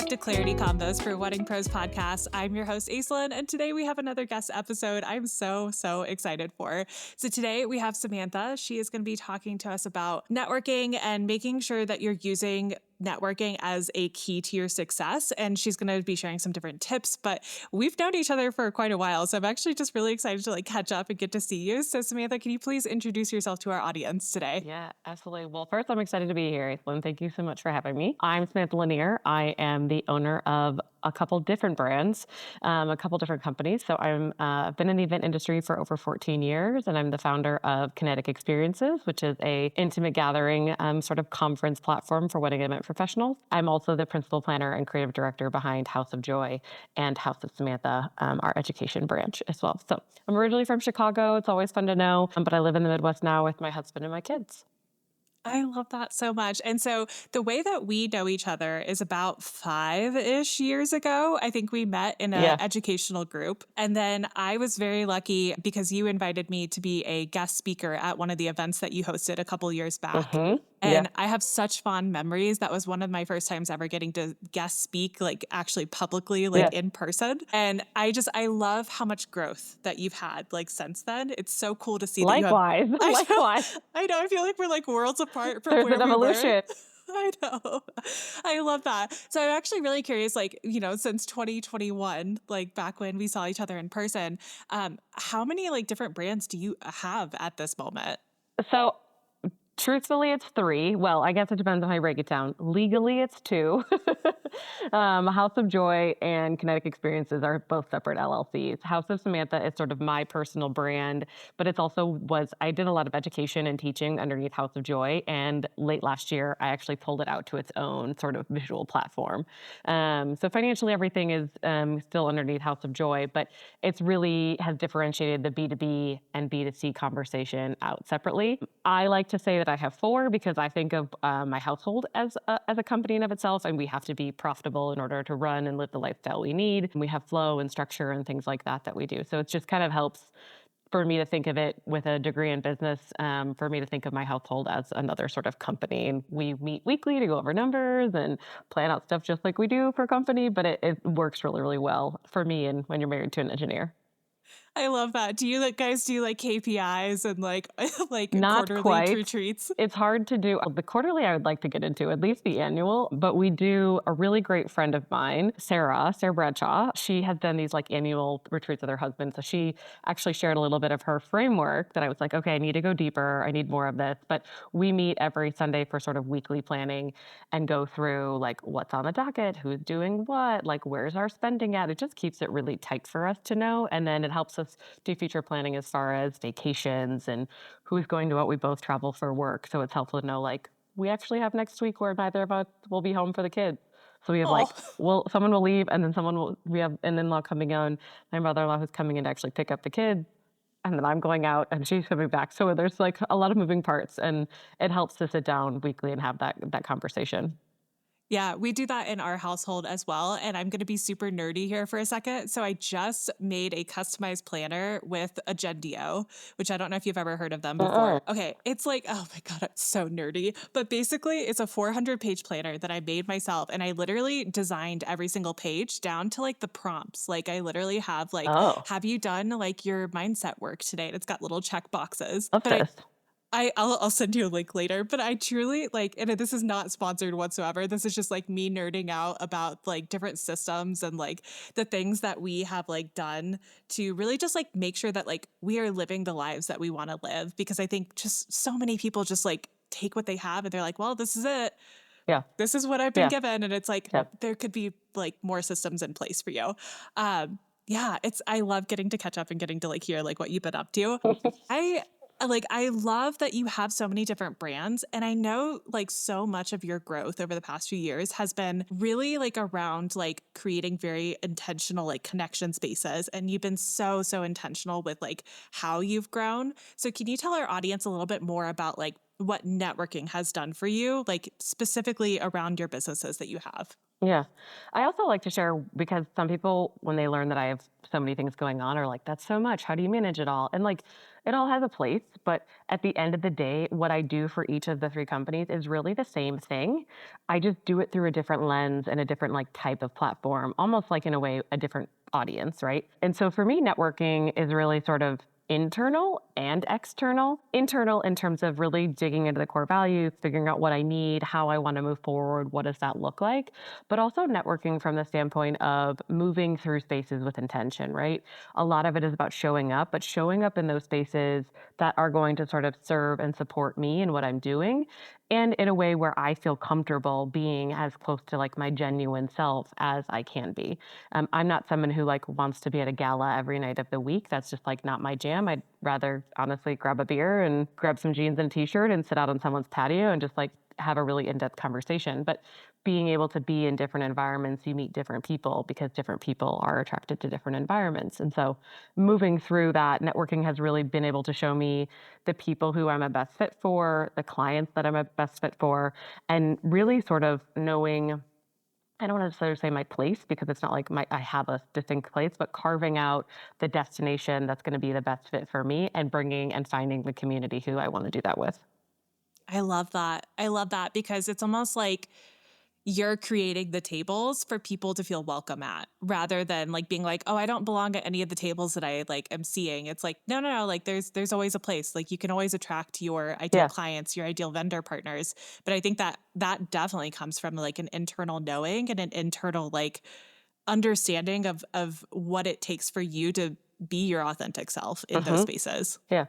back to Clarity Convos for Wedding Pros Podcast. I'm your host, Aislinn, and today we have another guest episode I'm so excited for. So today we have Samantha. She is going to be talking to us about networking and making sure that you're using networking as a key to your success. And she's going to be sharing some different tips, but we've known each other for quite a while. So I'm actually just really excited to catch up and get to see you. So Samantha, can you please introduce yourself to our audience today? Yeah, absolutely. Well, first, I'm excited to be here, Aislinn. Thank you so much for having me. I'm Samantha Leenheer. I am the owner of a couple different brands, a couple different companies. So I've been in the event industry for over 14 years, and I'm the founder of Kinetic Experiences, which is a intimate gathering sort of conference platform for wedding event professionals. I'm also the principal planner and creative director behind House of Joy and House of Samantha, our education branch as well. So I'm originally from Chicago. It's always fun to know, but I live in the Midwest now with my husband and my kids. I love that so much. And so the way that we know each other is about 5-ish years ago. I think we met in an Yeah. educational group. And then I was very lucky because you invited me to be a guest speaker at one of the events that you hosted a couple years back. Mm-hmm. Yeah. And I have such fond memories. That was one of my first times ever getting to guest speak, actually publicly, Yeah. in person. And I love how much growth that you've had since then. It's so cool to see that you have. Likewise. Likewise. I know. I feel like we're worlds apart from There's where an we were. evolution. I know. I love that. So I'm actually really curious, since 2021, back when we saw each other in person, how many different brands do you have at this moment? So truthfully, it's 3. Well, I guess it depends on how you break it down. Legally, it's 2. House of Joy and Kinetic Experiences are both separate LLCs. House of Samantha is sort of my personal brand, but it's also I did a lot of education and teaching underneath House of Joy. And late last year, I actually pulled it out to its own sort of visual platform. So financially, everything is still underneath House of Joy, but it's really has differentiated the B2B and B2C conversation out separately. I like to say that I have 4 because I think of my household as a company in of itself, and we have to be profitable in order to run and live the lifestyle we need. And we have flow and structure and things like that we do. So it just kind of helps for me to think of it with a degree in business, for me to think of my household as another sort of company. And we meet weekly to go over numbers and plan out stuff just like we do for a company, but it works really, really well for me and when you're married to an engineer. I love that. Do you guys do KPIs and Not quarterly quite. retreats? It's hard to do. The quarterly I would like to get into, at least the annual, but we do a really great friend of mine, Sarah Bradshaw. She has done these annual retreats with her husband. So she actually shared a little bit of her framework that I was like, okay, I need to go deeper. I need more of this. But we meet every Sunday for sort of weekly planning and go through what's on the docket, who's doing what, where's our spending at. It just keeps it really tight for us to know. And then it helps us do future planning as far as vacations and who's going to what. We both travel for work. So it's helpful to know, we actually have next week where neither of us will be home for the kids. So we have Oh, someone will leave and then we have an in-law coming on, my mother-in-law who's coming in to actually pick up the kids. And then I'm going out and she's coming back. So there's a lot of moving parts, and it helps to sit down weekly and have that conversation. yeah, we do that in our household as well. And I'm going to be super nerdy here for a second. So I just made a customized planner with Agendio, which I don't know if you've ever heard of them before. Okay, it's oh my God, it's so nerdy. But basically, it's a 400-page planner that I made myself. And I literally designed every single page down to the prompts. I literally have Oh, have you done your mindset work today? And it's got little check boxes. love But this. I'll send you a link later, but I truly and this is not sponsored whatsoever. This is just me nerding out about different systems and the things that we have done to really just make sure that we are living the lives that we want to live. Because I think just so many people just take what they have and they're well, this is it. Yeah. This is what I've been Yeah. given. And it's Yeah. there could be more systems in place for you. Yeah, I love getting to catch up and getting to hear what you've been up to. I love that you have so many different brands. And I know so much of your growth over the past few years has been really around creating very intentional connection spaces. And you've been so intentional with how you've grown. So can you tell our audience a little bit more about what networking has done for you, specifically around your businesses that you have? Yeah. I also like to share because some people, when they learn that I have so many things going on, are like, that's so much. How do you manage it all? And it all has a place. But at the end of the day, what I do for each of the three companies is really the same thing. I just do it through a different lens and a different like type of platform, almost like in a way, a different audience, right? And so for me, networking is really sort of internal and external. Internal in terms of really digging into the core values, figuring out what I need, how I want to move forward, what does that look like? But also networking from the standpoint of moving through spaces with intention, right? A lot of it is about showing up, but showing up in those spaces that are going to sort of serve and support me and what I'm doing, and in a way where I feel comfortable being as close to like my genuine self as I can be. I'm not someone who like wants to be at a gala every night of the week. That's just like not my jam. I'd rather honestly grab a beer and grab some jeans and a t-shirt and sit out on someone's patio and just like have a really in-depth conversation. But being able to be in different environments, you meet different people because different people are attracted to different environments. And so moving through that, networking has really been able to show me the people who I'm a best fit for, the clients that I'm a best fit for, and really sort of knowing, I don't want to necessarily say my place because it's not like I have a distinct place, but carving out the destination that's going to be the best fit for me and bringing and finding the community who I want to do that with. I love that. I love that because it's almost like you're creating the tables for people to feel welcome at rather than like being like, oh, I don't belong at any of the tables that I like am seeing. It's like, no, no, no, like there's always a place. Like you can always attract your ideal Yeah. clients, your ideal vendor partners. But I think that that definitely comes from like an internal knowing and an internal like understanding of what it takes for you to be your authentic self in those Hmm. spaces. Yeah.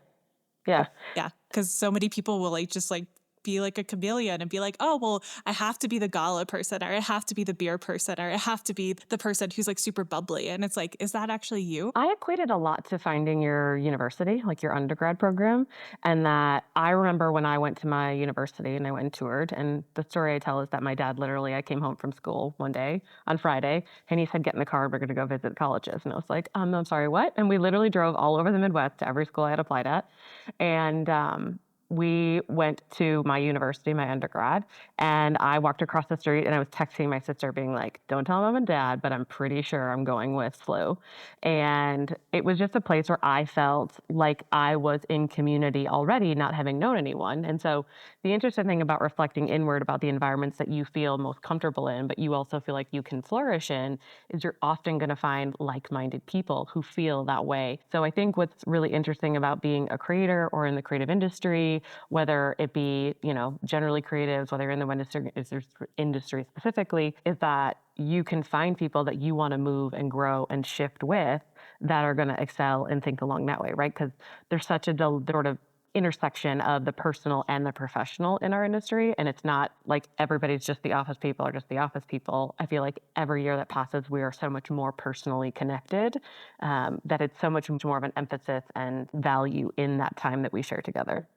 Yeah. Yeah, because so many people will like just like be like a chameleon and be like, oh, well, I have to be the gala person or I have to be the beer person or I have to be the person who's like super bubbly. And it's like, is that actually you? I equated a lot to finding your university, like your undergrad program. And that I remember when I went to my university and I went and toured. And the story I tell is that my dad literally, I came home from school one day on Friday and he said, get in the car, we're going to go visit colleges. And I was like, I'm sorry, what? And we literally drove all over the Midwest to every school I had applied at. And we went to my university, my undergrad, and I walked across the street and I was texting my sister, being like, don't tell mom and dad, but I'm pretty sure I'm going with SLU. And it was just a place where I felt like I was in community already, not having known anyone. And so the interesting thing about reflecting inward about the environments that you feel most comfortable in, but you also feel like you can flourish in, is you're often going to find like minded people who feel that way. So I think what's really interesting about being a creator or in the creative industry, whether it be, generally creatives, whether you're in the industry specifically, is that you can find people that you want to move and grow and shift with that are going to excel and think along that way, right? Because there's such a sort of intersection of the personal and the professional in our industry. And it's not like everybody's just the office people or just the office people. I feel like every year that passes, we are so much more personally connected, that it's so much more of an emphasis and value in that time that we share together.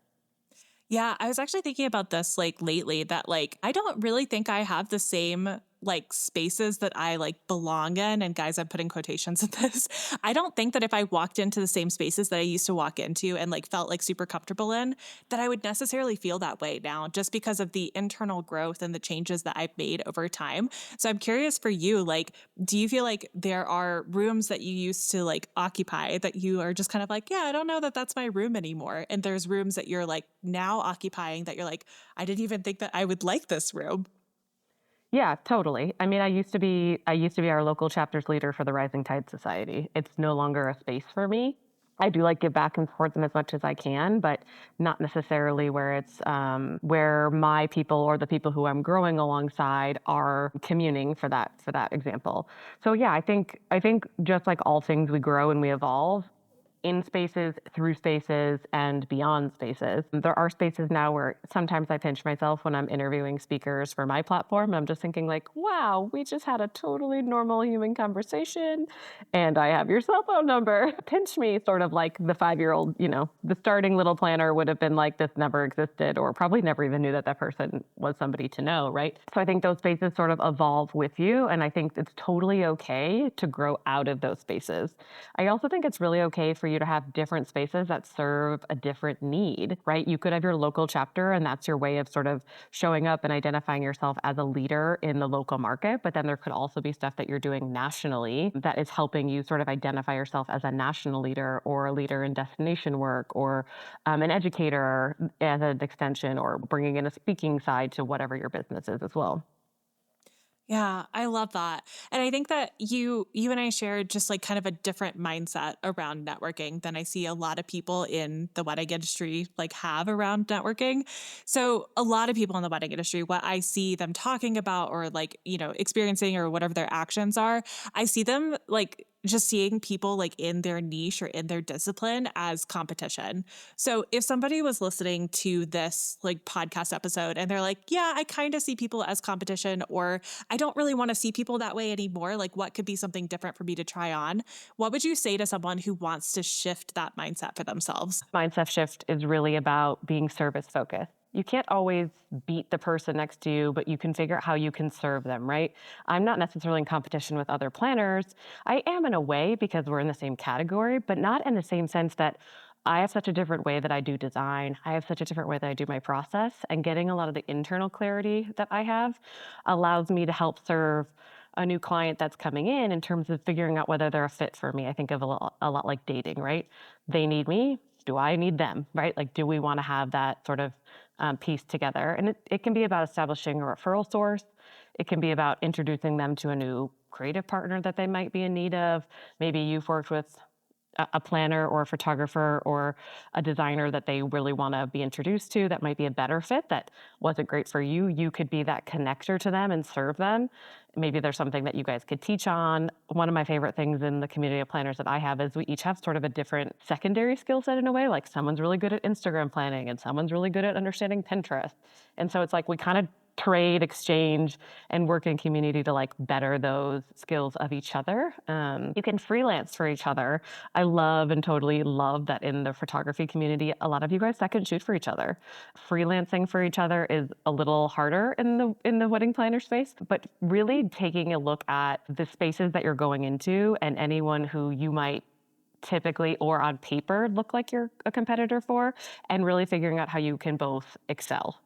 Yeah, I was actually thinking about this like lately that like I don't really think I have the same like spaces that I like belong in. And guys, I'm putting quotations in this. I don't think that if I walked into the same spaces that I used to walk into and like felt like super comfortable in, that I would necessarily feel that way now just because of the internal growth and the changes that I've made over time. So I'm curious for you, like, do you feel like there are rooms that you used to like occupy that you are just kind of like, yeah, I don't know that that's my room anymore. And there's rooms that you're like now occupying that you're like, I didn't even think that I would like this room. Yeah, totally. I mean, I used to be our local chapter's leader for the Rising Tide Society. It's no longer a space for me. I do like give back and support them as much as I can, but not necessarily where it's where my people or the people who I'm growing alongside are communing for that example. So yeah, I think just like all things, we grow and we evolve in spaces, through spaces, and beyond spaces. There are spaces now where sometimes I pinch myself when I'm interviewing speakers for my platform. I'm just thinking like, wow, we just had a totally normal human conversation and I have your cell phone number. Pinch me, sort of like the 5-year-old, the starting little planner would have been like, this never existed, or probably never even knew that that person was somebody to know, right? So I think those spaces sort of evolve with you. And I think it's totally okay to grow out of those spaces. I also think it's really okay for you to have different spaces that serve a different need, right? You could have your local chapter, and that's your way of sort of showing up and identifying yourself as a leader in the local market. But then there could also be stuff that you're doing nationally that is helping you sort of identify yourself as a national leader or a leader in destination work or an educator as an extension, or bringing in a speaking side to whatever your business is as well. Yeah, I love that. And I think that you and I shared just like kind of a different mindset around networking than I see a lot of people in the wedding industry like have around networking. So a lot of people in the wedding industry, what I see them talking about or like, experiencing or whatever their actions are, I see them like just seeing people like in their niche or in their discipline as competition. So if somebody was listening to this like podcast episode and they're like, yeah, I kind of see people as competition, or I don't really want to see people that way anymore. Like, what could be something different for me to try on? What would you say to someone who wants to shift that mindset for themselves? Mindset shift is really about being service focused. You can't always beat the person next to you, but you can figure out how you can serve them, right? I'm not necessarily in competition with other planners. I am in a way because we're in the same category, but not in the same sense that I have such a different way that I do design. I have such a different way that I do my process, and getting a lot of the internal clarity that I have allows me to help serve a new client that's coming in terms of figuring out whether they're a fit for me. I think of a lot like dating, right? They need me. Do I need them, right? Like, do we want to have that sort of piece together? And it can be about establishing a referral source. It can be about introducing them to a new creative partner that they might be in need of. Maybe you've worked with a planner or a photographer or a designer that they really want to be introduced to that might be a better fit that wasn't great for you. You could be that connector to them and serve them. Maybe there's something that you guys could teach on. One of my favorite things in the community of planners that I have is we each have sort of a different secondary skill set in a way. Like, someone's really good at Instagram planning and someone's really good at understanding Pinterest. And so it's like we kind of trade, exchange, and work in community to like better those skills of each other. You can freelance for each other. I love and totally love that in the photography community, a lot of you guys second shoot for each other. Freelancing for each other is a little harder in the wedding planner space, but really taking a look at the spaces that you're going into and anyone who you might typically or on paper look like you're a competitor for, and really figuring out how you can both excel.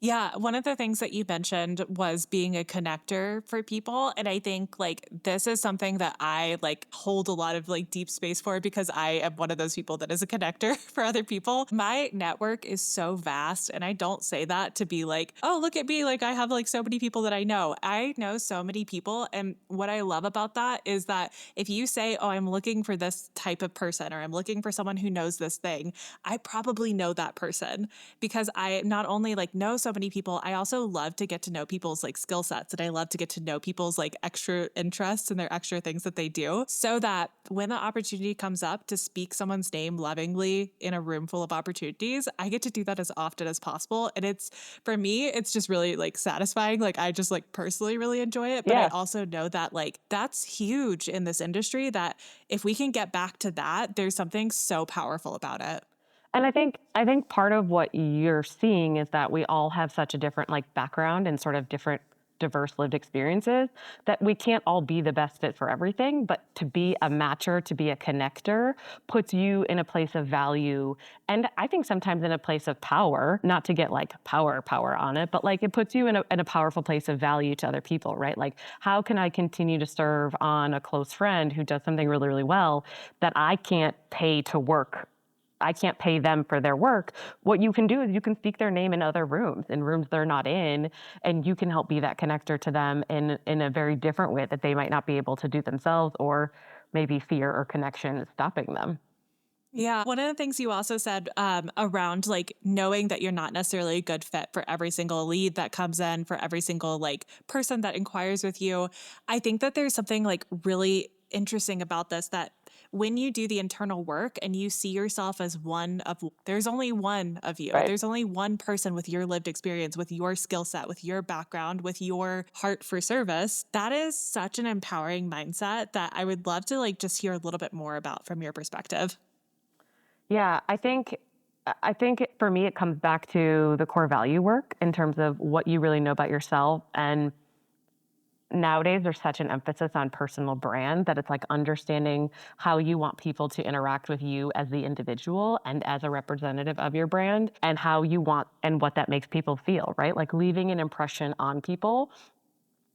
Yeah, one of the things that you mentioned was being a connector for people, and I think like this is something that I like hold a lot of like deep space for because I am one of those people that is a connector for other people. My network is so vast, and I don't say that to be like, "Oh, look at me, like I have like so many people that I know." I know so many people, and what I love about that is that if you say, "Oh, I'm looking for this type of person," or "I'm looking for someone who knows this thing," I probably know that person because I not only like know so many people, I also love to get to know people's like skill sets, and I love to get to know people's like extra interests and their extra things that they do so that when the opportunity comes up to speak someone's name lovingly in a room full of opportunities, I get to do that as often as possible. And it's for me, it's just really like satisfying. Like I just like personally really enjoy it, but I Yeah. also know that like that's huge in this industry that if we can get back to that, there's something so powerful about it. And I think part of what you're seeing is that we all have such a different like background and sort of different diverse lived experiences that we can't all be the best fit for everything, but to be a matcher, to be a connector puts you in a place of value, and I think sometimes in a place of power, not to get like power on it, but like it puts you in a powerful place of value to other people, right? Like, how can I continue to serve on a close friend who does something really, really well that I can't pay to work? I can't pay them for their work. What you can do is you can speak their name in rooms they're not in, and you can help be that connector to them in a very different way that they might not be able to do themselves, or maybe fear or connection is stopping them. Yeah. One of the things you also said around like knowing that you're not necessarily a good fit for every single lead that comes in, for every single like person that inquires with you. I think that there's something like really interesting about this that when you do the internal work and you see yourself as one of, there's only one of you. Right. There's only one person with your lived experience, with your skill set, with your background, with your heart for service. That is such an empowering mindset that I would love to like just hear a little bit more about from your perspective. Yeah, I think for me it comes back to the core value work in terms of what you really know about yourself, and nowadays there's such an emphasis on personal brand that it's like understanding how you want people to interact with you as the individual and as a representative of your brand, and how you want and what that makes people feel, right? Like leaving an impression on people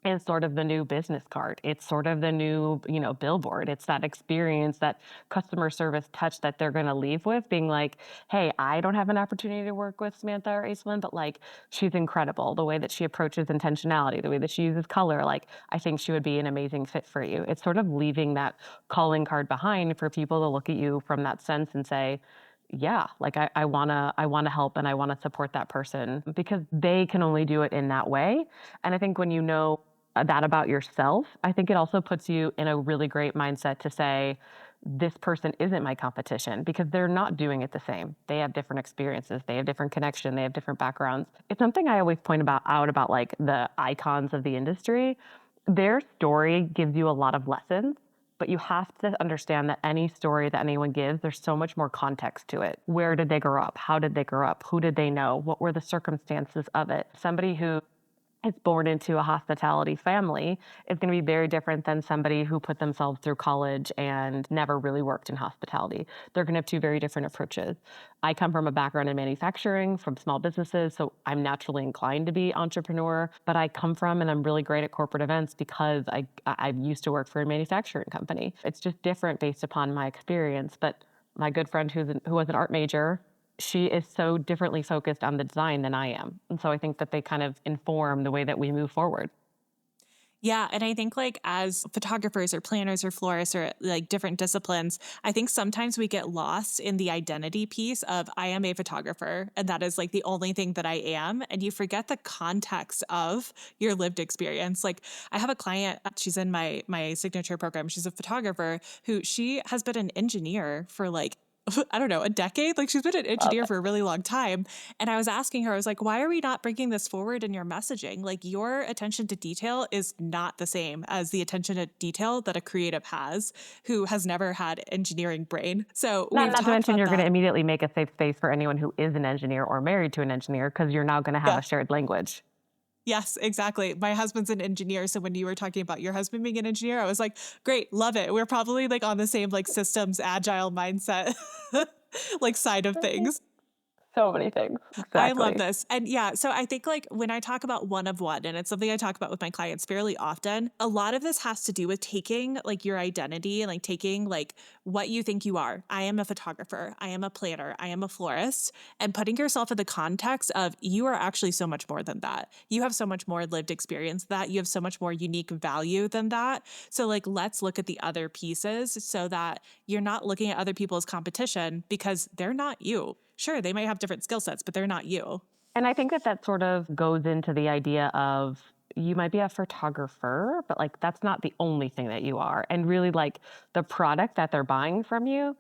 is sort of the new business card. It's sort of the new, billboard. It's that experience, that customer service touch that they're going to leave with, being like, hey, I don't have an opportunity to work with Samantha or Aislinn, but like, she's incredible. The way that she approaches intentionality, the way that she uses color, like, I think she would be an amazing fit for you. It's sort of leaving that calling card behind for people to look at you from that sense and say, yeah, like I wanna help and I wanna support that person because they can only do it in that way. And I think when you know that about yourself, I think it also puts you in a really great mindset to say, this person isn't my competition because they're not doing it the same. They have different experiences, they have different connection, they have different backgrounds. It's something I always point out about like the icons of the industry. Their story gives you a lot of lessons, but you have to understand that any story that anyone gives, there's so much more context to it. Where did they grow up? How did they grow up? Who did they know? What were the circumstances of it? Somebody who is born into a hospitality family is going to be very different than somebody who put themselves through college and never really worked in hospitality. They're going to have two very different approaches. I come from a background in manufacturing, from small businesses, so I'm naturally inclined to be entrepreneur, but I come from and I'm really great at corporate events because I used to work for a manufacturing company. It's just different based upon my experience, but my good friend who was an art major, she is so differently focused on the design than I am. And so I think that they kind of inform the way that we move forward. Yeah, and I think like as photographers or planners or florists or like different disciplines, I think sometimes we get lost in the identity piece of I am a photographer and that is like the only thing that I am, and you forget the context of your lived experience. Like I have a client, she's in my signature program. She's a photographer who she has been an engineer for like I don't know, a decade. Like she's been an Love engineer it. for a really long time. And I was asking her, I was like, why are we not bringing this forward in your messaging? Like your attention to detail is not the same as the attention to detail that a creative has who has never had engineering brain. So Not, we've not to talked mention, about you're going to that. immediately make a safe space for anyone who is an engineer or married to an engineer because you're now going to have Yeah. a shared language. Yes, exactly. My husband's an engineer. So when you were talking about your husband being an engineer, I was like, great, love it. We're probably like on the same like systems agile mindset like side of things. So many things. I love Exactly. this. And yeah, so I think like when I talk about one of one, and it's something I talk about with my clients fairly often, a lot of this has to do with taking like your identity and like taking like what you think you are. I am a photographer, I am a planner, I am a florist, and putting yourself in the context of you are actually so much more than that. You have so much more lived experience than that. You have so much more unique value than that. So like let's look at the other pieces so that you're not looking at other people as competition because they're not you. Sure, they might have different skill sets, but they're not you. And I think that that sort of goes into the idea of you might be a photographer, but like that's not the only thing that you are. And really, like the product that they're buying from you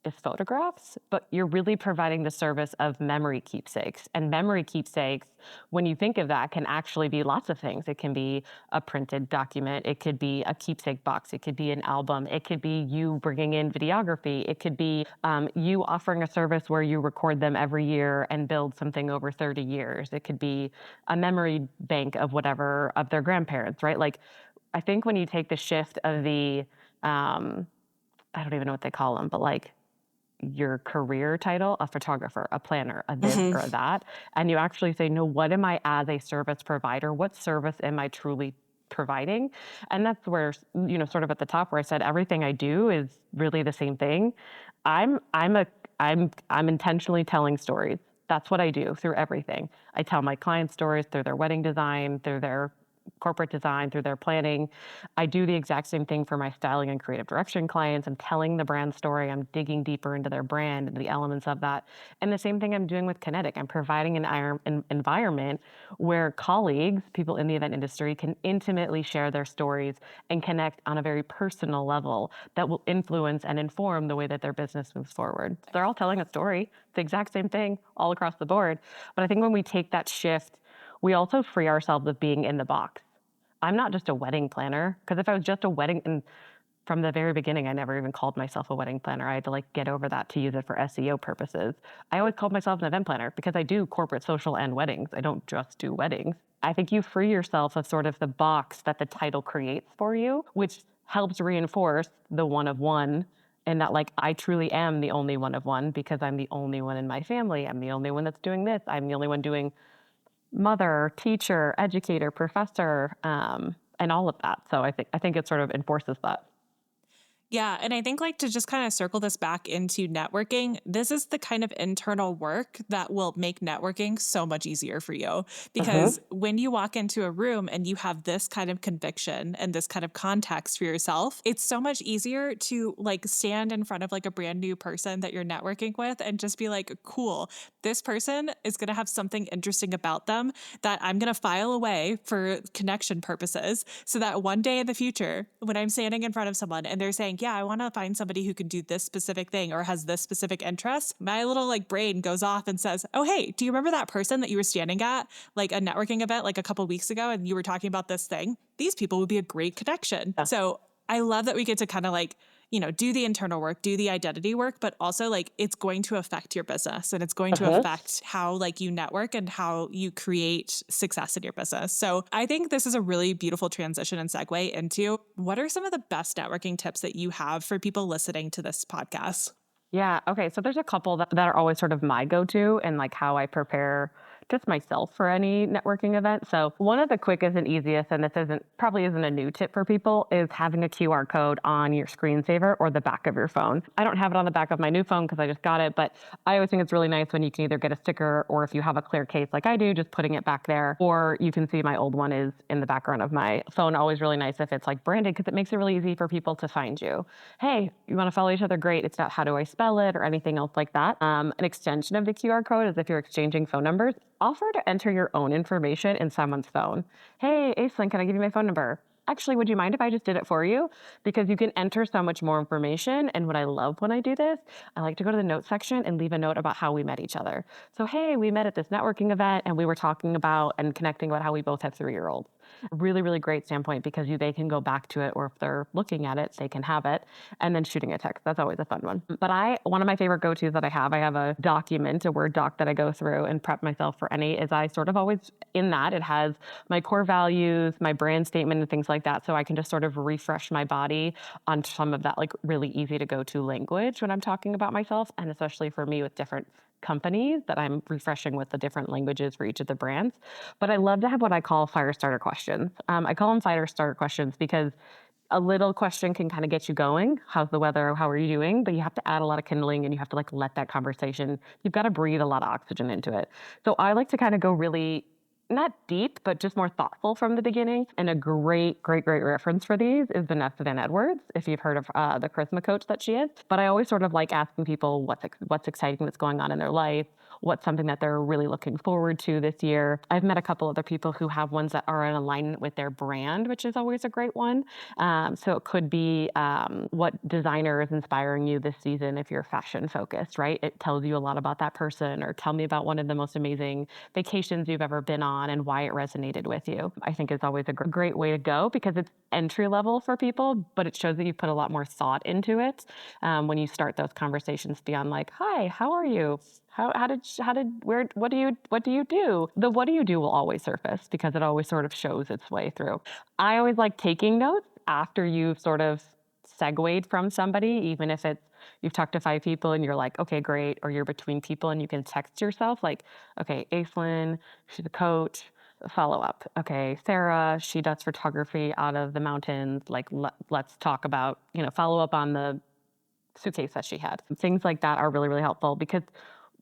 is photographs, but you're really providing the service of memory keepsakes. And memory keepsakes, when you think of that, can actually be lots of things. It can be a printed document, it could be a keepsake box, it could be an album, it could be you bringing in videography, it could be you offering a service where you record them every year and build something over 30 years. It could be a memory bank of whatever of their grandparents, right? Like, I think when you take the shift of um, I don't even know what they call them, but like your career title, a photographer, a planner, a this Mhm. or a that, and you actually say, no, what am I as a service provider? What service am I truly providing? And that's where, sort of at the top where I said everything I do is really the same thing. I'm a I'm intentionally telling stories. That's what I do through everything. I tell my clients stories through their wedding design, through their corporate design, through their planning. I do the exact same thing for my styling and creative direction clients. I'm telling the brand story. I'm digging deeper into their brand and the elements of that. And the same thing I'm doing with Kinetic. I'm providing an environment where colleagues, people in the event industry, can intimately share their stories and connect on a very personal level that will influence and inform the way that their business moves forward. They're all telling a story. It's the exact same thing all across the board. But I think when we take that shift, we also free ourselves of being in the box. I'm not just a wedding planner, because if I was just a wedding, and from the very beginning, I never even called myself a wedding planner. I had to like get over that to use it for SEO purposes. I always called myself an event planner because I do corporate, social, and weddings. I don't just do weddings. I think you free yourself of sort of the box that the title creates for you, which helps reinforce the one of one, and that like I truly am the only one of one because I'm the only one in my family. I'm the only one that's doing this. I'm the only one doing mother, teacher, educator, professor, and all of that. So I think it sort of enforces that. Yeah. And I think, like, to just kind of circle this back into networking, this is the kind of internal work that will make networking so much easier for you. Hmm. Because when you walk into a room and you have this kind of conviction and this kind of context for yourself, it's so much easier to like stand in front of like a brand new person that you're networking with and just be like, cool, this person is going to have something interesting about them that I'm going to file away for connection purposes so that one day in the future, when I'm standing in front of someone and they're saying, yeah, I want to find somebody who can do this specific thing or has this specific interest, my little like brain goes off and says, oh, hey, do you remember that person that you were standing at like a networking event like a couple weeks ago and you were talking about this thing? These people would be a great connection. Yeah. So I love that we get to kind of like, do the internal work, do the identity work, but also like it's going to affect your business and it's going to Hmm. affect how like you network and how you create success in your business. So I think this is a really beautiful transition and segue into what are some of the best networking tips that you have for people listening to this podcast? Yeah. Okay. So there's a couple that are always sort of my go to and like how I prepare just myself for any networking event. So one of the quickest and easiest, and this probably isn't a new tip for people, is having a QR code on your screensaver or the back of your phone. I don't have it on the back of my new phone because I just got it, but I always think it's really nice when you can either get a sticker or if you have a clear case like I do, just putting it back there, or you can see my old one is in the background of my phone. Always really nice if it's like branded because it makes it really easy for people to find you. Hey, you want to follow each other? Great. It's not how do I spell it or anything else like that. An extension of the QR code is if you're exchanging phone numbers, offer to enter your own information in someone's phone. Hey, Aislinn, can I give you my phone number? Actually, would you mind if I just did it for you? Because you can enter so much more information. And what I love when I do this, I like to go to the notes section and leave a note about how we met each other. So, hey, we met at this networking event and we were talking about and connecting about how we both have 3-year-olds. Really, really great standpoint because they can go back to it, or if they're looking at it, they can have it, and then shooting a text. That's always a fun one. But one of my favorite go-tos that I have a document, a Word doc that I go through and prep myself for any, is I sort of always, in that, it has my core values, my brand statement, and things like that. So I can just sort of refresh my body on some of that like really easy to go to language when I'm talking about myself. And especially for me with different companies that I'm refreshing with the different languages for each of the brands. But I love to have what I call fire starter questions. I call them fire starter questions because a little question can kind of get you going. How's the weather? How are you doing? But you have to add a lot of kindling and you have to like let that conversation, you've got to breathe a lot of oxygen into it. So I like to kind of go really not deep, but just more thoughtful from the beginning. And a great, great, great reference for these is Vanessa Van Edwards, if you've heard of the charisma coach that she is. But I always sort of like asking people what's exciting that's going on in their life, what's something that they're really looking forward to this year. I've met a couple other people who have ones that are in alignment with their brand, which is always a great one. So it could be what designer is inspiring you this season if you're fashion focused, right? It tells you a lot about that person, or tell me about one of the most amazing vacations you've ever been on and why it resonated with you. I think it's always a great way to go because it's entry level for people, but it shows that you put a lot more thought into it when you start those conversations beyond like, hi, how are you? What do you do? The what do you do will always surface because it always sort of shows its way through. I always like taking notes after you've sort of segued from somebody, even if it's you've talked to 5 people and you're like, okay, great, or you're between people and you can text yourself like, okay, Aislinn, she's a coach, follow up. Okay, Sarah, she does photography out of the mountains. Like, let's talk about, follow up on the suitcase that she had. Things like that are really, really helpful because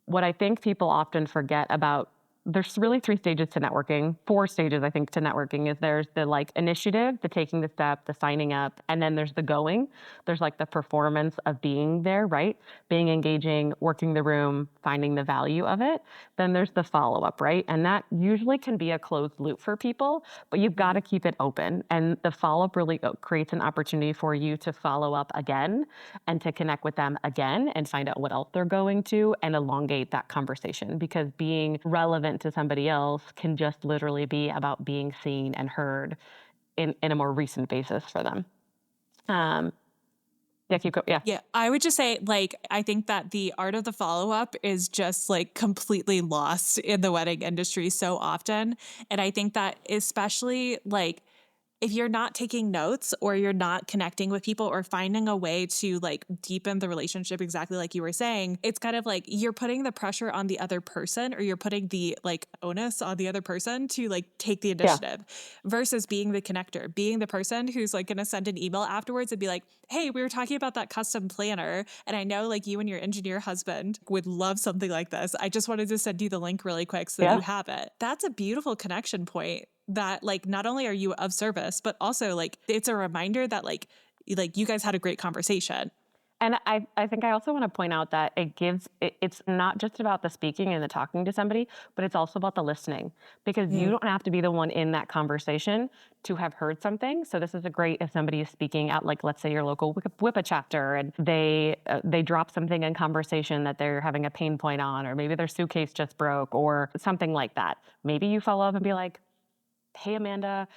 what I think people often forget about, there's really 3 stages to networking, 4 stages, I think, to networking is there's the like initiative, the taking the step, the signing up, and then there's the going. There's like the performance of being there, right? Being engaging, working the room, finding the value of it. Then there's the follow up, right? And that usually can be a closed loop for people, but you've got to keep it open. And the follow up really creates an opportunity for you to follow up again and to connect with them again and find out what else they're going to and elongate that conversation, because being relevant to somebody else can just literally be about being seen and heard in a more recent basis for them. Yeah, keep going. Yeah. Yeah, I would just say, like, I think that the art of the follow-up is just, like, completely lost in the wedding industry so often, and I think that especially, like, if you're not taking notes or you're not connecting with people or finding a way to like deepen the relationship exactly like you were saying, it's kind of like you're putting the pressure on the other person or you're putting the like onus on the other person to like take the Yeah. initiative versus being the connector, being the person who's like going to send an email afterwards and be like, "Hey, we were talking about that custom planner and I know like you and your engineer husband would love something like this. I just wanted to send you the link really quick so that Yeah. you have it." That's a beautiful connection point that like not only are you of service, but also like it's a reminder that like you guys had a great conversation. And I think I also want to point out that it's not just about the speaking and the talking to somebody, but it's also about the listening because you Mm. don't have to be the one in that conversation to have heard something. So this is a great if somebody is speaking at like let's say your local WIPA chapter and they drop something in conversation that they're having a pain point on, or maybe their suitcase just broke or something like that. Maybe you follow up and be like, "Hey, Amanda,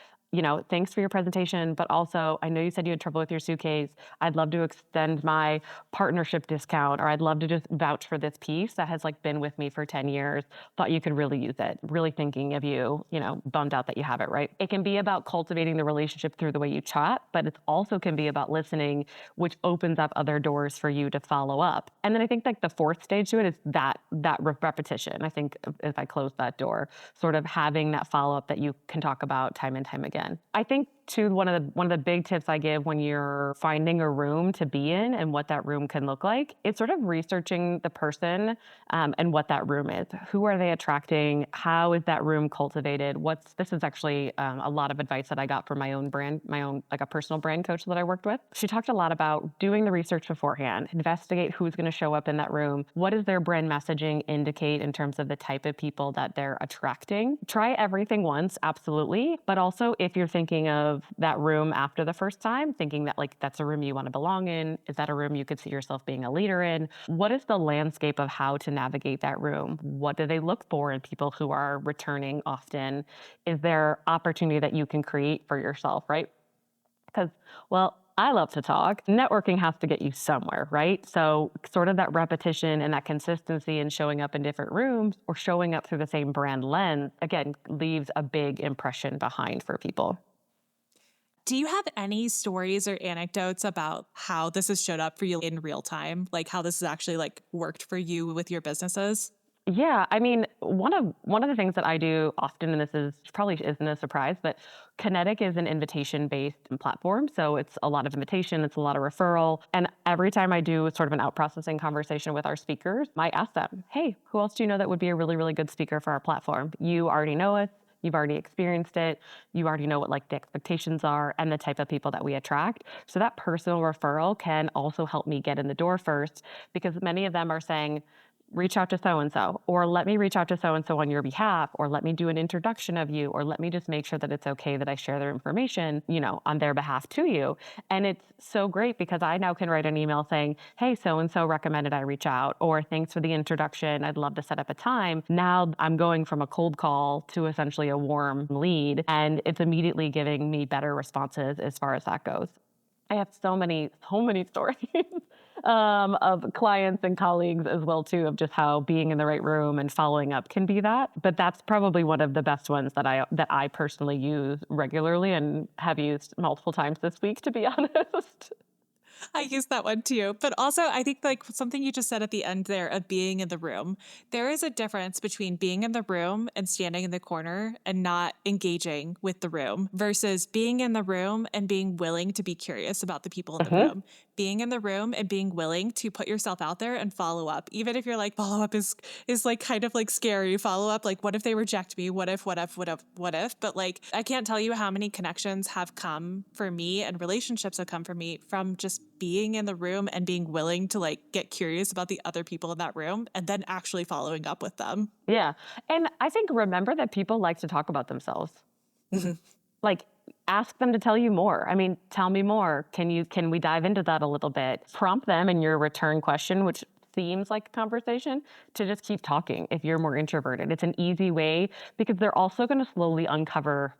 thanks for your presentation, but also I know you said you had trouble with your suitcase. I'd love to extend my partnership discount, or I'd love to just vouch for this piece that has like been with me for 10 years. Thought you could really use it. Really thinking of you, bummed out that you have it, right?" It can be about cultivating the relationship through the way you chat, but it also can be about listening, which opens up other doors for you to follow up. And then I think like the fourth stage to it is that repetition. I think if I close that door, sort of having that follow up that you can talk about time and time again. I think too one of the big tips I give when you're finding a room to be in and what that room can look like is sort of researching the person and what that room is. Who are they attracting? How is that room cultivated? This is actually a lot of advice that I got from my own brand, my own like a personal brand coach that I worked with. She talked a lot about doing the research beforehand, investigate who's going to show up in that room. What does their brand messaging indicate in terms of the type of people that they're attracting? Try everything once, absolutely. But also if you're thinking of that room after the first time, thinking that like that's a room you want to belong in, is that a room you could see yourself being a leader in? What is the landscape of how to navigate that room? What do they look for in people who are returning often? Is there opportunity that you can create for yourself, right? Because, well, I love to talk. Networking has to get you somewhere, right? So, sort of that repetition and that consistency in showing up in different rooms or showing up through the same brand lens, again, leaves a big impression behind for people. Do you have any stories or anecdotes about how this has showed up for you in real time? Like how this has actually like worked for you with your businesses? Yeah, I mean, one of the things that I do often, and this is probably isn't a surprise, but Kinetic is an invitation-based platform. So it's a lot of invitation, it's a lot of referral. And every time I do sort of an out-processing conversation with our speakers, I ask them, "Hey, who else do you know that would be a really, really good speaker for our platform? You already know us. You've already experienced it. You already know what like the expectations are and the type of people that we attract." So that personal referral can also help me get in the door first because many of them are saying, "Reach out to so and so," or "Let me reach out to so and so on your behalf," or "Let me do an introduction of you," or "Let me just make sure that it's okay that I share their information, on their behalf to you." And it's so great because I now can write an email saying, "Hey, so and so recommended I reach out," or "Thanks for the introduction. I'd love to set up a time." Now I'm going from a cold call to essentially a warm lead, and it's immediately giving me better responses as far as that goes. I have so many stories of clients and colleagues as well too, of just how being in the right room and following up can be that. But that's probably one of the best ones that I personally use regularly and have used multiple times this week, to be honest. I use that one too. But also, I think like something you just said at the end there of being in the room, there is a difference between being in the room and standing in the corner and not engaging with the room versus being in the room and being willing to be curious about the people in the Hmm. room, being in the room and being willing to put yourself out there and follow up. Even if you're like, follow up is like kind of like scary. Follow up, like, what if they reject me? What if? But like, I can't tell you how many connections have come for me and relationships have come for me from just being in the room and being willing to like get curious about the other people in that room and then actually following up with them. Yeah. And I think remember that people like to talk about themselves. Mhm. Like, ask them to tell you more. I mean, tell me more. Can we dive into that a little bit? Prompt them in your return question, which seems like a conversation, to just keep talking if you're more introverted. It's an easy way because they're also going to slowly uncover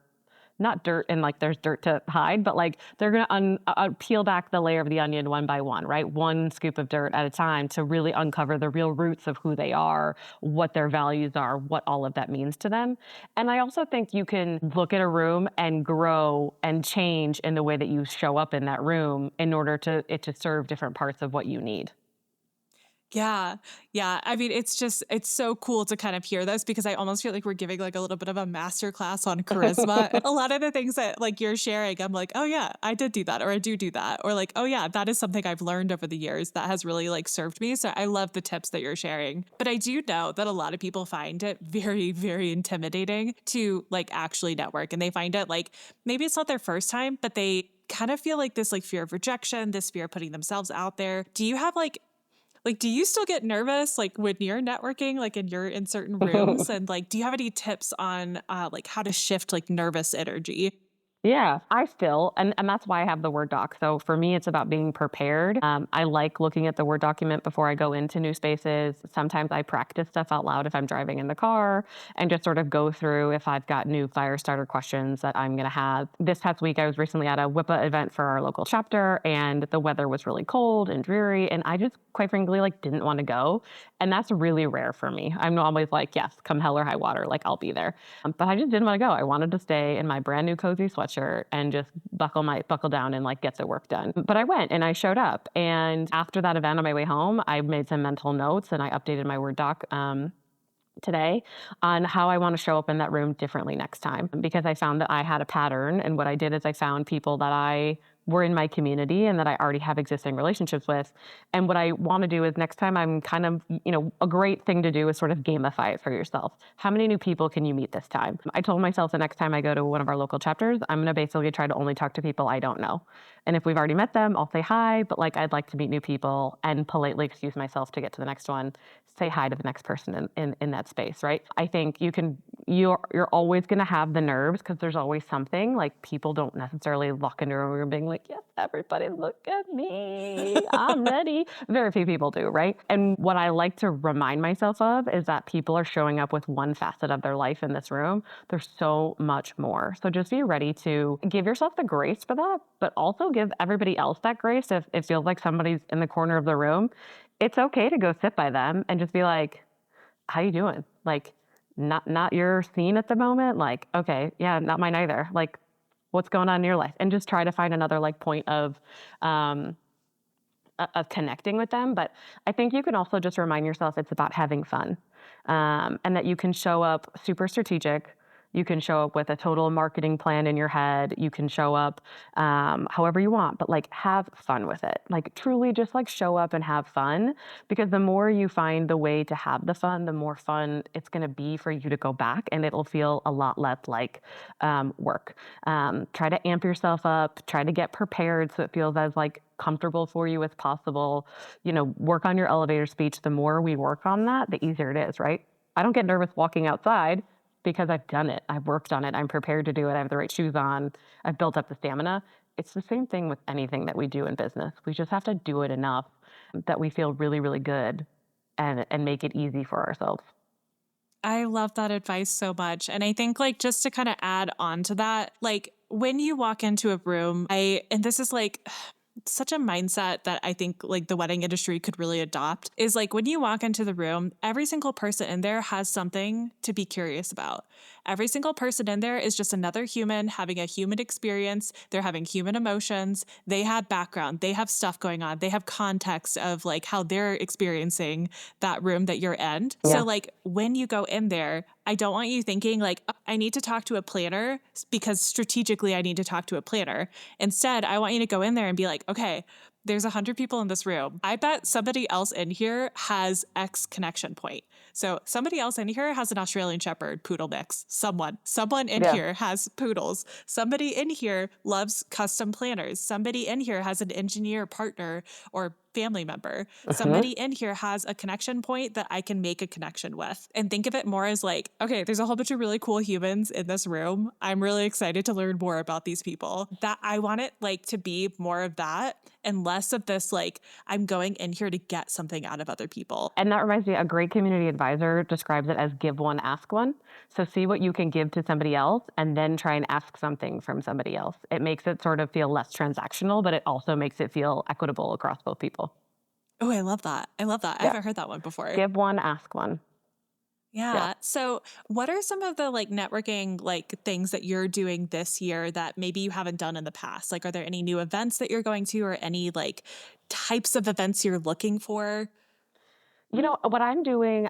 not dirt and like there's dirt to hide, but like they're going to peel back the layer of the onion one by one, right? One scoop of dirt at a time to really uncover the real roots of who they are, what their values are, what all of that means to them. And I also think you can look at a room and grow and change in the way that you show up in that room in order to it to serve different parts of what you need. Yeah. Yeah. I mean, it's so cool to kind of hear this because I almost feel like we're giving like a little bit of a master class on charisma. And a lot of the things that like you're sharing, I'm like, oh yeah, I did do that or I do that. Or like, oh yeah, that is something I've learned over the years that has really like served me. So I love the tips that you're sharing. But I do know that a lot of people find it very, very intimidating to like actually network. And they find it like maybe it's not their first time, but they kind of feel like this like fear of rejection, this fear of putting themselves out there. Do you have like, do you still get nervous, like, when you're networking, like, and you're in certain rooms? And, like, do you have any tips on, like, how to shift, like, nervous energy? Yeah, I still, and that's why I have the Word doc. So for me, it's about being prepared. I like looking at the Word document before I go into new spaces. Sometimes I practice stuff out loud if I'm driving in the car and just sort of go through if I've got new fire starter questions that I'm going to have. This past week, I was recently at a WIPA event for our local chapter, and the weather was really cold and dreary, and I just quite frankly like didn't want to go. And that's really rare for me. I'm always like, yes, come hell or high water, like I'll be there. But I just didn't want to go. I wanted to stay in my brand new cozy sweatshirt and just buckle down and like get the work done. But I went and I showed up. And after that event on my way home, I made some mental notes and I updated my Word doc. Today on how I want to show up in that room differently next time because I found that I had a pattern. And what I did is I found people that I were in my community and that I already have existing relationships with. And what I want to do is next time I'm kind of, a great thing to do is sort of gamify it for yourself. How many new people can you meet this time? I told myself the next time I go to one of our local chapters, I'm going to basically try to only talk to people I don't know. And if we've already met them, I'll say hi, but like I'd like to meet new people and politely excuse myself to get to the next one, say hi to the next person in that space, right? I think you're always going to have the nerves because there's always something like people don't necessarily walk into a room being like, yes, everybody look at me, I'm ready. Very few people do, right? And what I like to remind myself of is that people are showing up with one facet of their life in this room. There's so much more. So just be ready to give yourself the grace for that, but also give everybody else that grace if it feels like somebody's in the corner of the room. It's okay to go sit by them and just be like, how you doing? Like, not your scene at the moment. Like, okay, yeah, not mine either. Like, what's going on in your life? And just try to find another like point um, of connecting with them. But I think you can also just remind yourself it's about having fun, and that you can show up super strategic. You can show up with a total marketing plan in your head. You can show up however you want, but like have fun with it. Like truly just like show up and have fun because the more you find the way to have the fun, the more fun it's going to be for you to go back and it'll feel a lot less like work. Try to amp yourself up, try to get prepared so it feels as like comfortable for you as possible. Work on your elevator speech. The more we work on that, the easier it is, right? I don't get nervous walking outside because I've done it. I've worked on it. I'm prepared to do it. I have the right shoes on. I've built up the stamina. It's the same thing with anything that we do in business. We just have to do it enough that we feel really, really good and make it easy for ourselves. I love that advice so much. And I think like just to kind of add on to that, like when you walk into a room, and this is like such a mindset that I think like the wedding industry could really adopt is like when you walk into the room, every single person in there has something to be curious about. Every single person in there is just another human having a human experience. They're having human emotions. They have background. They have stuff going on. They have context of like how they're experiencing that room that you're in. So Yeah. like when you go in there, I don't want you thinking like, "Oh, I need to talk to a planner because strategically I need to talk to a planner." Instead, I want you to go in there and be like, okay, there's 100 people in this room. I bet somebody else in here has X connection point. So somebody else in here has an Australian Shepherd poodle mix. Someone in Yeah. here has poodles. Somebody in here loves custom planners. Somebody in here has an engineer partner or family member. Mhm. Somebody in here has a connection point that I can make a connection with. And think of it more as like, okay, there's a whole bunch of really cool humans in this room. I'm really excited to learn more about these people. That I want it like to be more of that and less of this like I'm going in here to get something out of other people. And that reminds me, a great community advisor describes it as give one, ask one. So see what you can give to somebody else and then try and ask something from somebody else. It makes it sort of feel less transactional, but it also makes it feel equitable across both people. Oh, I love that. I love that. I Yeah. haven't heard that one before. Give one, ask one. Yeah. Yeah. So, what are some of the like networking like things that you're doing this year that maybe you haven't done in the past? Like, are there any new events that you're going to, or any like types of events you're looking for? You know, what I'm doing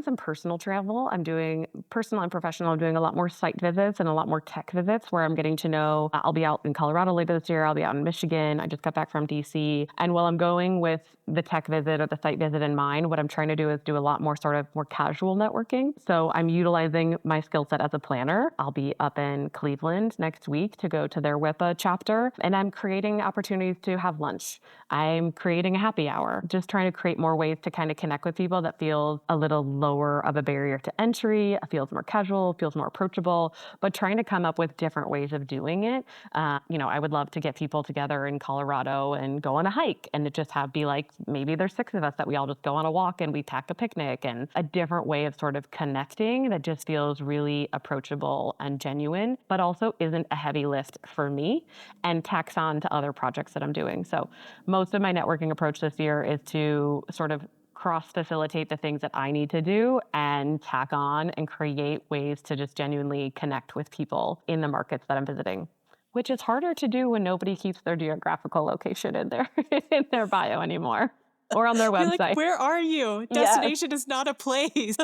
some personal travel. I'm doing personal and professional. I'm doing a lot more site visits and a lot more tech visits where I'm getting to know. I'll be out in Colorado later this year. I'll be out in Michigan. I just got back from DC. And while I'm going with the tech visit or the site visit in mind, what I'm trying to do is do a lot more sort of more casual networking. So I'm utilizing my skill set as a planner. I'll be up in Cleveland next week to go to their WIPA chapter, and I'm creating opportunities to have lunch. I'm creating a happy hour, just trying to create more ways to kind of connect with people that feels a little lower of a barrier to entry, feels more casual, feels more approachable, but trying to come up with different ways of doing it. I would love to get people together in Colorado and go on a hike and it just have be like maybe there's 6 of us that we all just go on a walk and we pack a picnic, and a different way of sort of connecting that just feels really approachable and genuine, but also isn't a heavy lift for me and tacks on to other projects that I'm doing. So most of my networking approach this year is to sort of cross facilitate the things that I need to do and tack on and create ways to just genuinely connect with people in the markets that I'm visiting, which is harder to do when nobody keeps their geographical location in their in their bio anymore or on their You're like, website. where are you? Yes, Destination is not a place.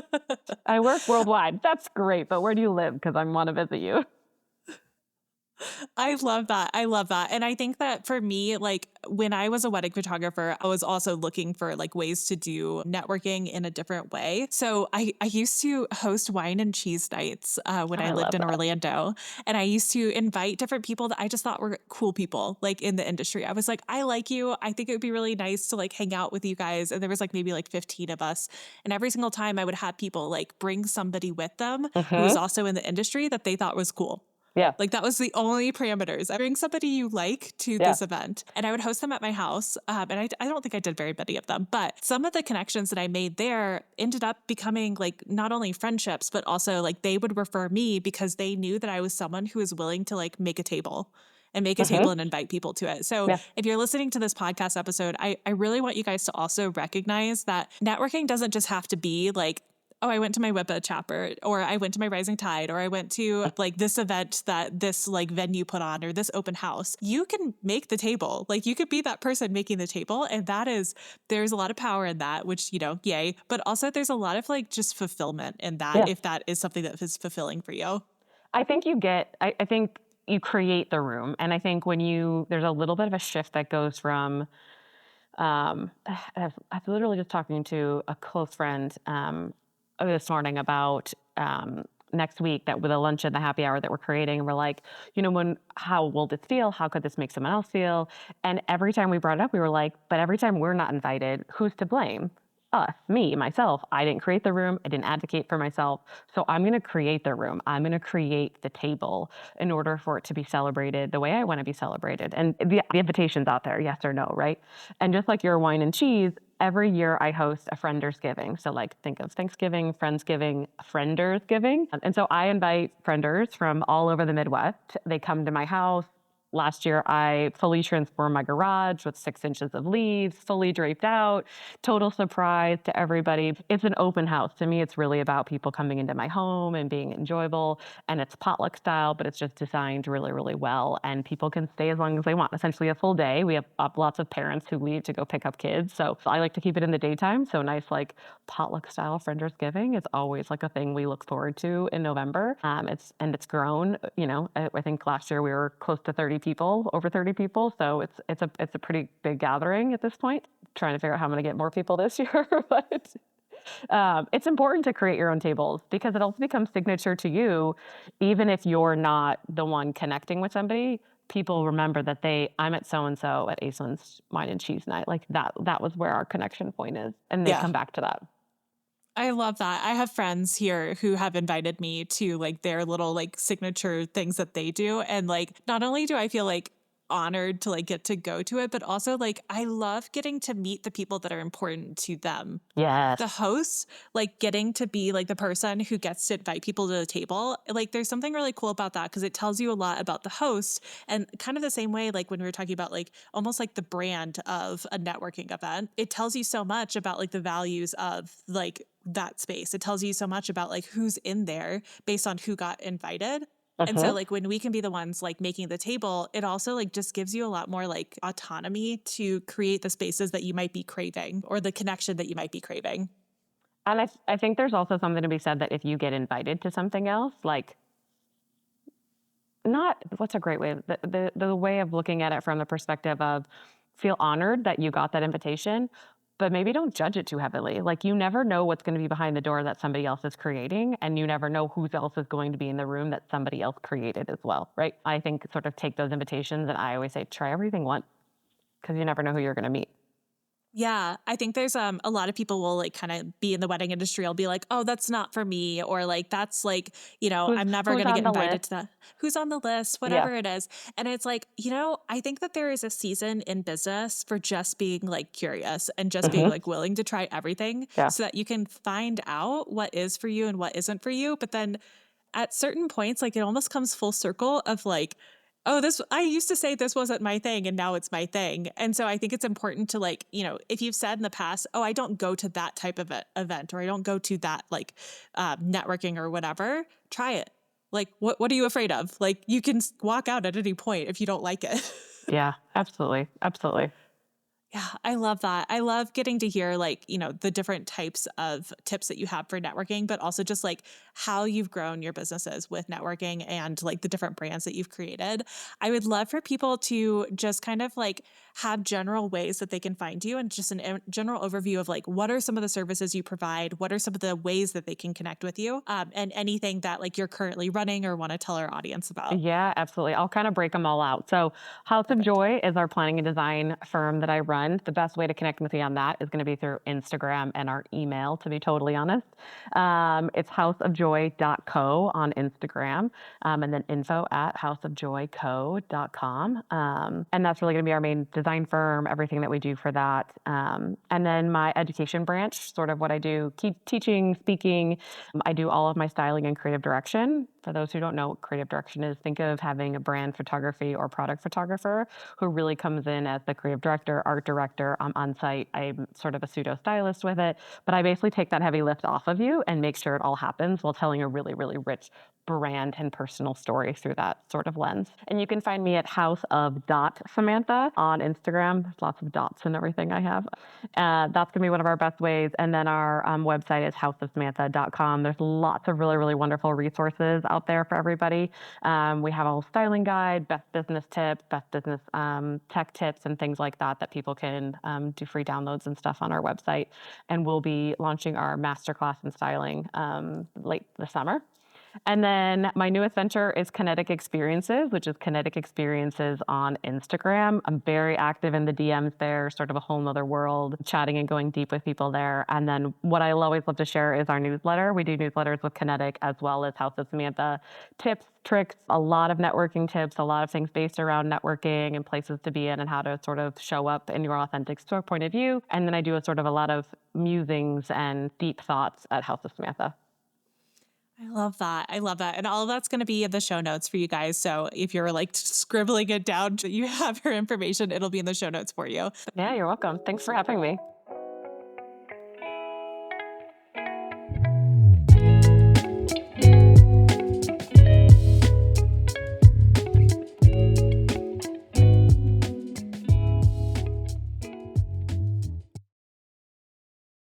I work worldwide. That's great, but where do you live? Because I want to visit you. I love that. I love that. And I think that for me, like when I was a wedding photographer, I was also looking for like ways to do networking in a different way. So I used to host wine and cheese nights when Oh, I I lived love in that. Orlando. And I used to invite different people that I just thought were cool people like in the industry. I was like, I like you. I think it would be really nice to like hang out with you guys. And there was like maybe like 15 of us. And every single time I would have people like bring somebody with them who was Hmm. also in the industry that they thought was cool. Yeah, Like that was the only parameters. I bring somebody you like to yeah. this event, and I would host them at my house. And I don't think I did very many of them, but some of the connections that I made there ended up becoming like not only friendships, but also like they would refer me because they knew that I was someone who was willing to like make a table and make a table Hmm. and invite people to it. So Yeah. if you're listening to this podcast episode, I really want you guys to also recognize that networking doesn't just have to be like, oh, I went to my WIPA chapter, or I went to my Rising Tide, or I went to like this event that this like venue put on, or this open house. You can make the table. Like you could be that person making the table. And there's a lot of power in that, which, yay. But also there's a lot of like just fulfillment in that Yeah. if that is something that is fulfilling for you. I think you create the room. And I think there's a little bit of a shift that goes from, I was literally just talking to a close friend this morning about next week that with a lunch and the happy hour that we're creating. And we're like, how will this feel? How could this make someone else feel? And every time we brought it up, we were like, but every time we're not invited, who's to blame? Us, me, myself. I didn't create the room. I didn't advocate for myself. So I'm going to create the room. I'm going to create the table in order for it to be celebrated the way I want to be celebrated. And the invitation's out there, yes or no, right? And just like your wine and cheese, every year I host a Frienders Giving. So like think of Thanksgiving, Friendsgiving, Frienders Giving. And so I invite frienders from all over the Midwest. They come to my house. Last year, I fully transformed my garage with 6 inches of leaves, fully draped out, total surprise to everybody. It's an open house. To me, it's really about people coming into my home and being enjoyable. And it's potluck style, but it's just designed really, really well. And people can stay as long as they want, essentially a full day. We have lots of parents who leave to go pick up kids. So I like to keep it in the daytime. So nice, like potluck style Frienders Giving is always like a thing we look forward to in November. It's grown. I think last year we were close to 30 people, over 30 people. So it's a pretty big gathering at this point. Trying to figure out how I'm going to get more people this year, but it's important to create your own tables because it also becomes signature to you, even if you're not the one connecting with somebody. people remember that I'm at so and so at Aislinn's Wine and Cheese Night. Like that was where our connection point is, and they Yeah. come back to that. I love that. I have friends here who have invited me to like their little like signature things that they do. And like, not only do I feel like honored to like get to go to it, but also like I love getting to meet the people that are important to them. Yes. The host, like getting to be like the person who gets to invite people to the table, like there's something really cool about that because it tells you a lot about the host. And kind of the same way, like when we were talking about like almost like the brand of a networking event, it tells you so much about like the values of like that space. It tells you so much about like who's in there based on who got invited. And so Mhm. like when we can be the ones like making the table, it also like just gives you a lot more like autonomy to create the spaces that you might be craving or the connection that you might be craving. And I think there's also something to be said that if you get invited to something else, like not what's a great way the way of looking at it from the perspective of feel honored that you got that invitation, but maybe don't judge it too heavily. Like you never know what's going to be behind the door that somebody else is creating, and you never know who else is going to be in the room that somebody else created as well, right? I think sort of take those invitations, and I always say try everything once because you never know who you're going to meet. Yeah, I think there's a lot of people will like kind of be in the wedding industry. I'll be like, "Oh, that's not for me," or like that's like, I'm never Who's going to on get the invited list? to that. Who's on the list, Yeah. whatever it is. And it's like, I think that there is a season in business for just being like curious and just being Hmm. like willing to try everything Yeah. so that you can find out what is for you and what isn't for you. But then at certain points, like it almost comes full circle of like, oh, this, I used to say this wasn't my thing and now it's my thing. And so I think it's important to like, if you've said in the past, oh, I don't go to that type of event or I don't go to that like networking or whatever, try it. Like, what are you afraid of? Like, you can walk out at any point if you don't like it. Yeah. Absolutely. Absolutely. Yeah, I love that. I love getting to hear like, the different types of tips that you have for networking, but also just like how you've grown your businesses with networking and like the different brands that you've created. I would love for people to just kind of like have general ways that they can find you and just a general overview of like what are some of the services you provide, what are some of the ways that they can connect with you, and anything that like you're currently running or want to tell our audience about. Yeah, absolutely. I'll kind of break them all out. So, House of Perfect. Joy is our planning and design firm that I run. The best way to connect with me on that is going to be through Instagram and our email, to be totally honest. It's houseofjoy.co on Instagram, and then info at houseofjoyco.com. And that's really going to be our main design firm, everything that we do for that. And then my education branch, sort of what I do, keep teaching, speaking. I do all of my styling and creative direction. For those who don't know what creative direction is, think of having a brand photography or product photographer who really comes in as the creative director, art director. I'm on site. I'm sort of a pseudo stylist with it, but I basically take that heavy lift off of you and make sure it all happens while telling a really, really rich brand and personal story through that sort of lens. And you can find me at House of Samantha on Instagram. There's lots of dots and everything I have. That's going to be one of our best ways. And then our website is houseofsamantha.com. There's lots of really, really wonderful resources out there for everybody. We have a whole styling guide, best business tips, best business tech tips, and things like that that people can do free downloads and stuff on our website. And we'll be launching our masterclass in styling late this summer. And then my newest venture is Kinetic Experiences, which is Kinetic Experiences on Instagram. I'm very active in the DMs there, sort of a whole nother world, chatting and going deep with people there. And then what I always love to share is our newsletter. We do newsletters with Kinetic as well as House of Samantha. Tips, tricks, a lot of networking tips, a lot of things based around networking and places to be in and how to sort of show up in your authentic store point of view. And then I do a sort of a lot of musings and deep thoughts at House of Samantha. I love that. I love that. And all of that's going to be in the show notes for you guys. So if you're like scribbling it down, you have your information, it'll be in the show notes for you. Yeah, you're welcome. Thanks for having me.